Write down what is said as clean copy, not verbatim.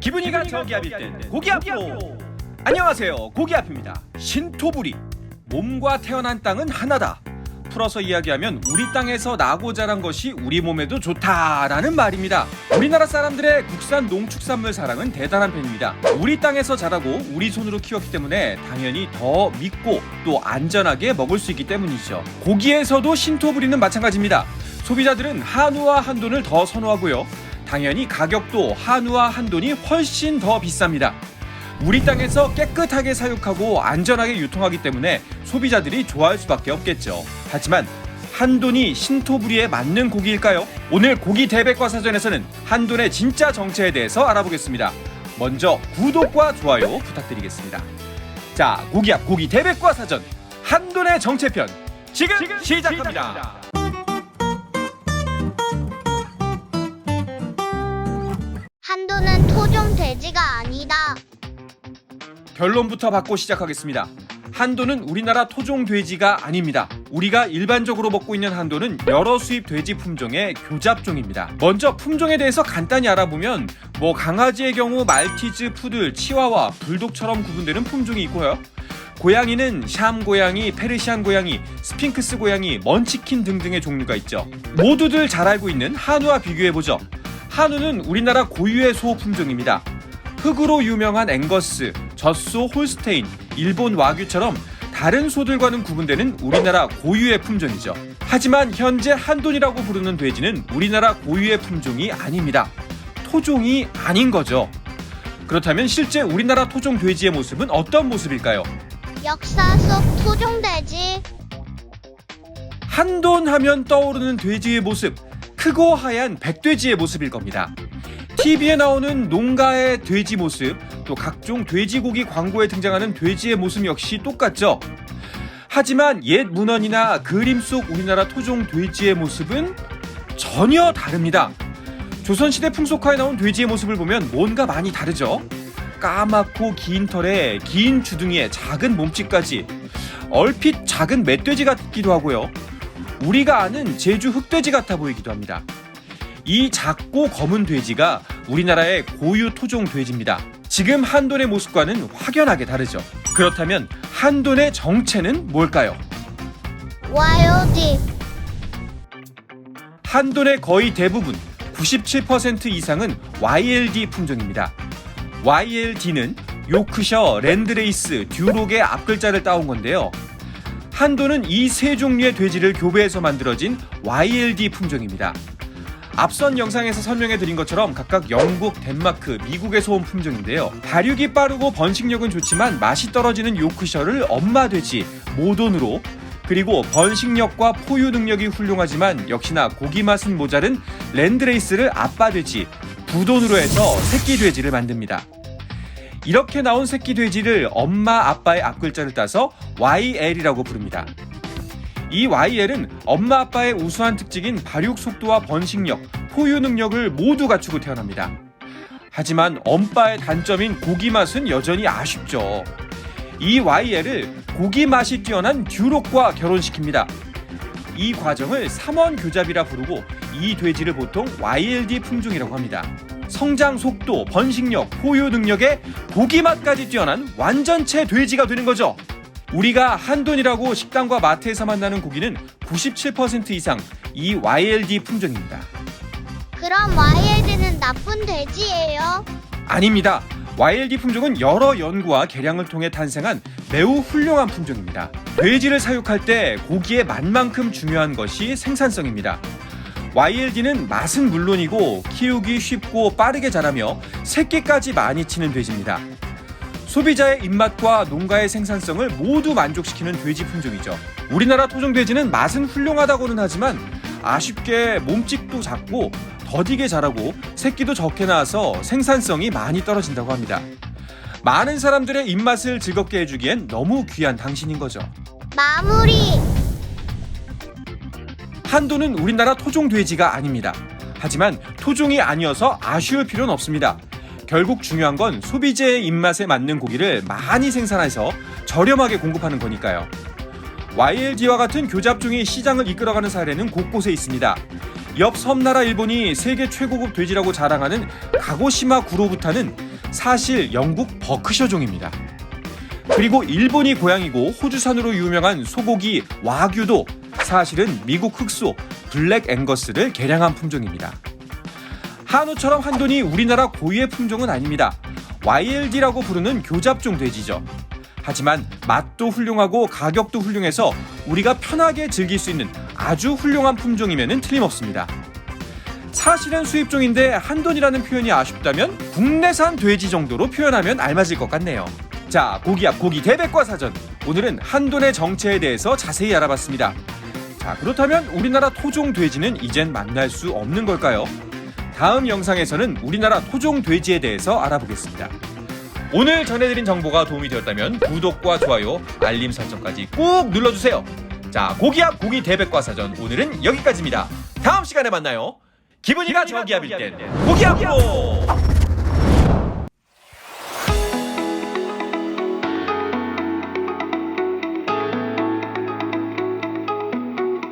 기분이가 저기압일 땐 고기압으로. 안녕하세요, 고기압입니다. 신토부리, 몸과 태어난 땅은 하나다. 풀어서 이야기하면 우리 땅에서 나고 자란 것이 우리 몸에도 좋다라는 말입니다. 우리나라 사람들의 국산 농축산물 사랑은 대단한 편입니다. 우리 땅에서 자라고 우리 손으로 키웠기 때문에 당연히 더 믿고 또 안전하게 먹을 수 있기 때문이죠. 고기에서도 신토부리는 마찬가지입니다. 소비자들은 한우와 한돈을 더 선호하고요. 당연히 가격도 한우와 한돈이 훨씬 더 비쌉니다. 우리 땅에서 깨끗하게 사육하고 안전하게 유통하기 때문에 소비자들이 좋아할 수밖에 없겠죠. 하지만 한돈이 신토부리에 맞는 고기일까요? 오늘 고기 대백과사전에서는 한돈의 진짜 정체에 대해서 알아보겠습니다. 먼저 구독과 좋아요 부탁드리겠습니다. 자, 고기압 고기 대백과사전 한돈의 정체편 지금 시작합니다. 한돈은 토종 돼지가 아니다. 결론부터 받고 시작하겠습니다. 한돈은 우리나라 토종 돼지가 아닙니다. 우리가 일반적으로 먹고 있는 한돈은 여러 수입 돼지 품종의 교잡종입니다. 먼저 품종에 대해서 간단히 알아보면 강아지의 경우 말티즈, 푸들, 치와와, 불독처럼 구분되는 품종이 있고요. 고양이는 샴 고양이, 페르시안 고양이, 스핑크스 고양이, 먼치킨 등등의 종류가 있죠. 모두들 잘 알고 있는 한우와 비교해보죠. 한우는 우리나라 고유의 소 품종입니다. 흑으로 유명한 앵거스, 젖소 홀스테인, 일본 와규처럼 다른 소들과는 구분되는 우리나라 고유의 품종이죠. 하지만 현재 한돈이라고 부르는 돼지는 우리나라 고유의 품종이 아닙니다. 토종이 아닌 거죠. 그렇다면 실제 우리나라 토종 돼지의 모습은 어떤 모습일까요? 역사 속 토종 돼지. 한돈 하면 떠오르는 돼지의 모습, 크고 하얀 백돼지의 모습일 겁니다. TV에 나오는 농가의 돼지 모습, 또 각종 돼지고기 광고에 등장하는 돼지의 모습 역시 똑같죠. 하지만 옛 문헌이나 그림 속 우리나라 토종 돼지의 모습은 전혀 다릅니다. 조선시대 풍속화에 나온 돼지의 모습을 보면 뭔가 많이 다르죠. 까맣고 긴 털에 긴 주둥이에 작은 몸집까지 얼핏 작은 멧돼지 같기도 하고요. 우리가 아는 제주 흑돼지 같아 보이기도 합니다. 이 작고 검은 돼지가 우리나라의 고유 토종 돼지입니다. 지금 한돈의 모습과는 확연하게 다르죠. 그렇다면 한돈의 정체는 뭘까요? YOD. 한돈의 거의 대부분 97% 이상은 YLD 품종입니다. YLD는 요크셔, 랜드레이스, 듀록의 앞글자를 따온 건데요. 한돈은 이 세 종류의 돼지를 교배해서 만들어진 YLD 품종입니다. 앞선 영상에서 설명해드린 것처럼 각각 영국, 덴마크, 미국에서 온 품종인데요. 발육이 빠르고 번식력은 좋지만 맛이 떨어지는 요크셔를 엄마 돼지, 모돈으로, 그리고 번식력과 포유 능력이 훌륭하지만 역시나 고기 맛은 모자른 랜드레이스를 아빠 돼지, 부돈으로 해서 새끼 돼지를 만듭니다. 이렇게 나온 새끼 돼지를 엄마, 아빠의 앞글자를 따서 YL이라고 부릅니다. 이 YL은 엄마, 아빠의 우수한 특징인 발육 속도와 번식력, 포유 능력을 모두 갖추고 태어납니다. 하지만 엄빠의 단점인 고기 맛은 여전히 아쉽죠. 이 YL을 고기 맛이 뛰어난 듀록과 결혼시킵니다. 이 과정을 삼원 교잡이라 부르고 이 돼지를 보통 YLD 품종이라고 합니다. 성장 속도, 번식력, 포유 능력에 고기 맛까지 뛰어난 완전체 돼지가 되는 거죠. 우리가 한돈이라고 식당과 마트에서 만나는 고기는 97% 이상 이 YLD 품종입니다. 그럼 YLD는 나쁜 돼지예요? 아닙니다. YLD 품종은 여러 연구와 개량을 통해 탄생한 매우 훌륭한 품종입니다. 돼지를 사육할 때 고기의 맛만큼 중요한 것이 생산성입니다. YLD는 맛은 물론이고 키우기 쉽고 빠르게 자라며 새끼까지 많이 치는 돼지입니다. 소비자의 입맛과 농가의 생산성을 모두 만족시키는 돼지 품종이죠. 우리나라 토종 돼지는 맛은 훌륭하다고는 하지만 아쉽게 몸집도 작고 더디게 자라고 새끼도 적게 낳아서 생산성이 많이 떨어진다고 합니다. 많은 사람들의 입맛을 즐겁게 해주기엔 너무 귀한 당신인 거죠. 마무리. 한돈은 우리나라 토종 돼지가 아닙니다. 하지만 토종이 아니어서 아쉬울 필요는 없습니다. 결국 중요한 건 소비자의 입맛에 맞는 고기를 많이 생산해서 저렴하게 공급하는 거니까요. YLD와 같은 교잡종이 시장을 이끌어가는 사례는 곳곳에 있습니다. 옆 섬나라 일본이 세계 최고급 돼지라고 자랑하는 가고시마 구로부타는 사실 영국 버크셔종입니다. 그리고 일본이 고향이고 호주산으로 유명한 소고기 와규도 사실은 미국 흑소 블랙 앵거스를 개량한 품종입니다. 한우처럼 한돈이 우리나라 고유의 품종은 아닙니다. YLD라고 부르는 교잡종 돼지죠. 하지만 맛도 훌륭하고 가격도 훌륭해서 우리가 편하게 즐길 수 있는 아주 훌륭한 품종이면 틀림없습니다. 사실은 수입종인데 한돈이라는 표현이 아쉽다면 국내산 돼지 정도로 표현하면 알맞을 것 같네요. 자, 고기압 고기 대백과사전. 오늘은 한돈의 정체에 대해서 자세히 알아봤습니다. 자, 그렇다면 우리나라 토종 돼지는 이젠 만날 수 없는 걸까요? 다음 영상에서는 우리나라 토종 돼지에 대해서 알아보겠습니다. 오늘 전해드린 정보가 도움이 되었다면 구독과 좋아요, 알림 설정까지 꼭 눌러주세요. 자, 고기압 고기 대백과사전 오늘은 여기까지입니다. 다음 시간에 만나요. 기분이가 저기압일 땐 고기압으로!